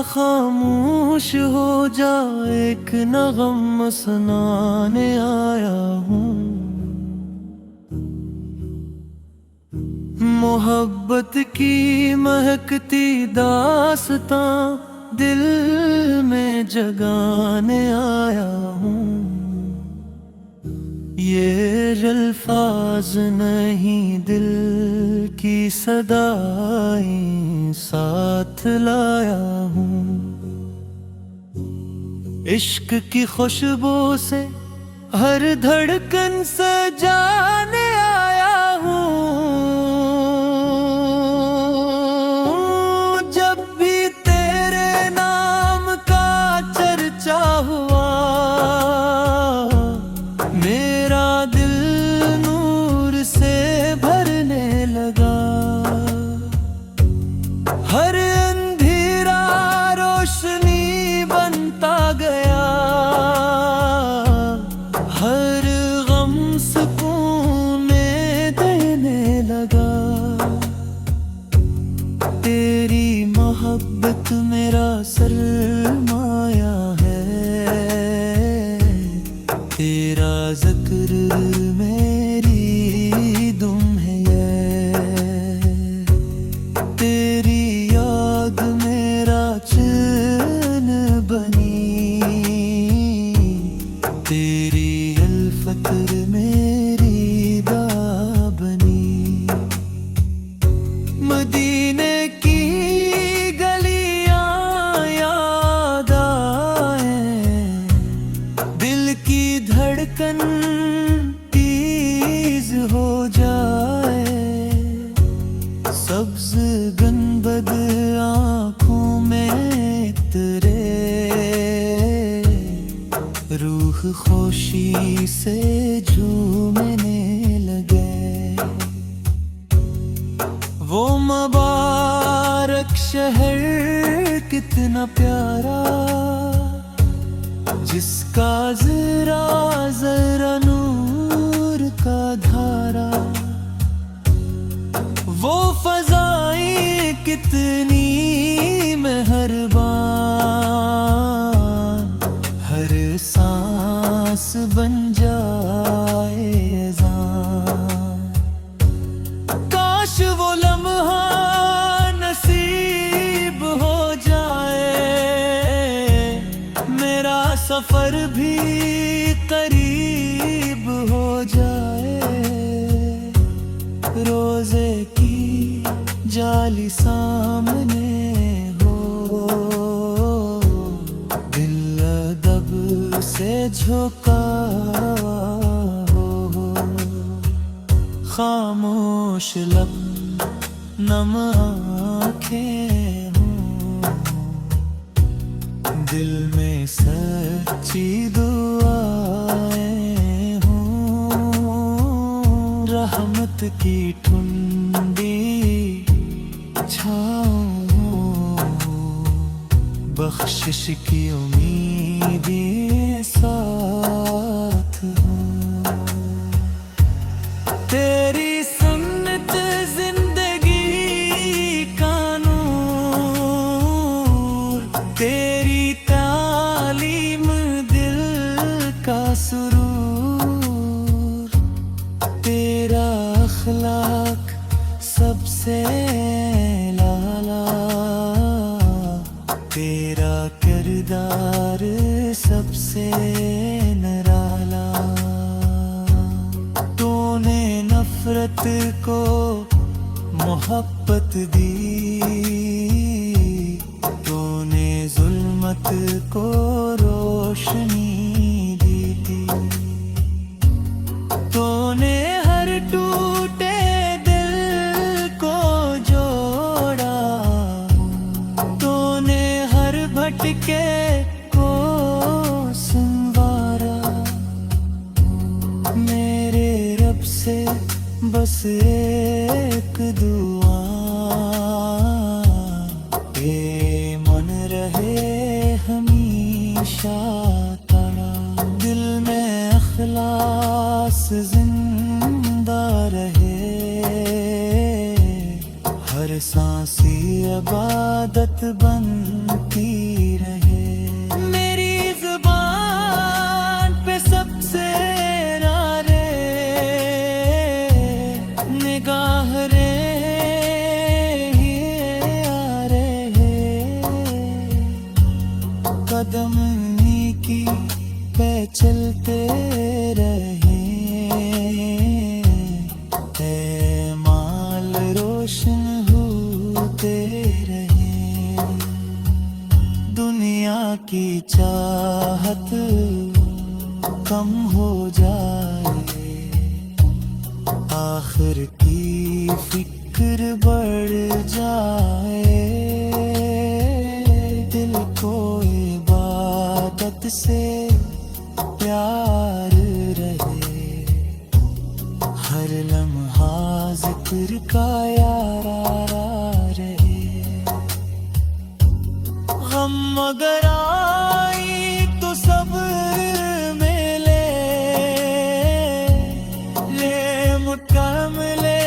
खामोश हो जा, एक नगम सुनाने आया हूँ। मोहब्बत की महकती दास्तां दिल में जगाने आया हूँ। ये अल्फाज नहीं, दिल की सदाएं साथ लाया हूँ। इश्क की खुशबू से हर धड़कन सजाने आया हूँ। जब भी तेरे नाम का चर्चा हुआ, मेरा दिल नूर से भरने लगा। हर अंधेरा रोशनी बनता गया, हर गम सुकून में देने लगा। तेरी मोहब्बत मेरा सरमाया है, तेरा ज़िक्र मेरी दुम है ये। तेरी याद मेरा चैन बनी, तेरी अल्फत मेरी दाबनी। मदीने की गलियां याद आए, दिल की धड़कन तेज हो जाए। सब्ज गुंबद आँखों में तेरे, रूह खुशी से झूमने लगे। वो मुबारक शहर कितना प्यारा, जिसका जरा जरा नूर का धारा। वो फज़ाएं कितनी मेहरबान, हर सांस बन जाए अज़ान। काश वो लम्हा नसीब हो जाए, मेरा सफर भी करीब हो जाए। रोजे की जाली सामने हो, दिल अदब से झुका हो। खामोश लब नम आँखें हों, दिल में सच्ची दुआएं हों। रहमत की ठुंडी छाँव हो, बख्शिश की उम्मीदें साथ हों। तेरी सुन्नत जिंदगी का नूर, तेरी तालीम दिल का सुरूर। तेरा अखलाक सबसे लाला, तेरा किरदार सबसे निराला। तूने नफरत को मोहब्बत दी, तूने जुल्मत को रोशनी दी थी। तूने हर टूटे दिल को जोड़ा, तूने हर भटके को संवारा। मेरे रब से बस एक दुआ, ये मन रहे हमेशा तारा। दिल में अखलास जिंदा रहे, हर सांस इबादत बन बनती रहे। मेरी जुबान पे सबसे नारे निगाह रे आ रहे। कदम की पे चलते रहे, माल रोशन होते रहे। दुनिया की चाहत कम हो जाए, आखिर की फिक्र बढ़ जाए। दिल को इबादत से प्यार रहे, हर लम्हा जिक्र का यारा रहे। गम अगर आई तो सब में ले मुट्ठम ले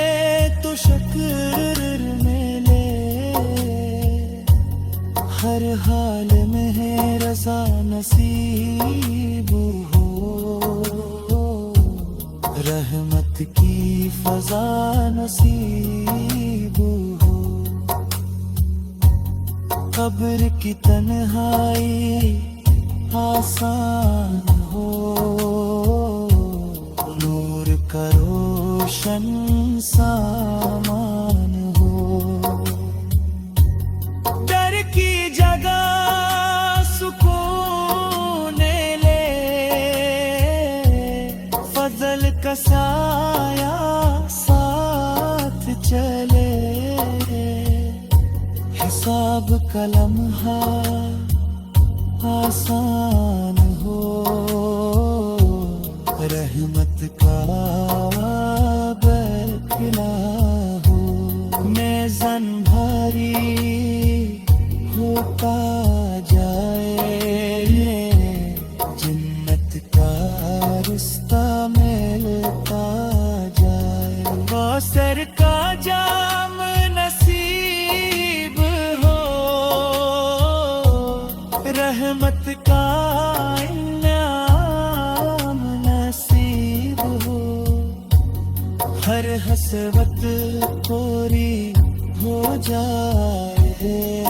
तो शक्र में ले। हर हाल में है रज़ा नसीब हो, रहमत की फजा नसीब हो। कब्र की तन्हाई आसान हो, नूर का रोशन सामान हो। डर की जगह सुकून ले, फजल का साया साथ चले। हिसाब का लम्हा आसान हो, रहमत का बरखला हो। मेज़न भारी होता जाए, जन्नत का रास्ता मिलता जाए। कौसर का जाम नसीब हो, रहमत का इनाम नसीब हो। हर हसरत पूरी हो जाए,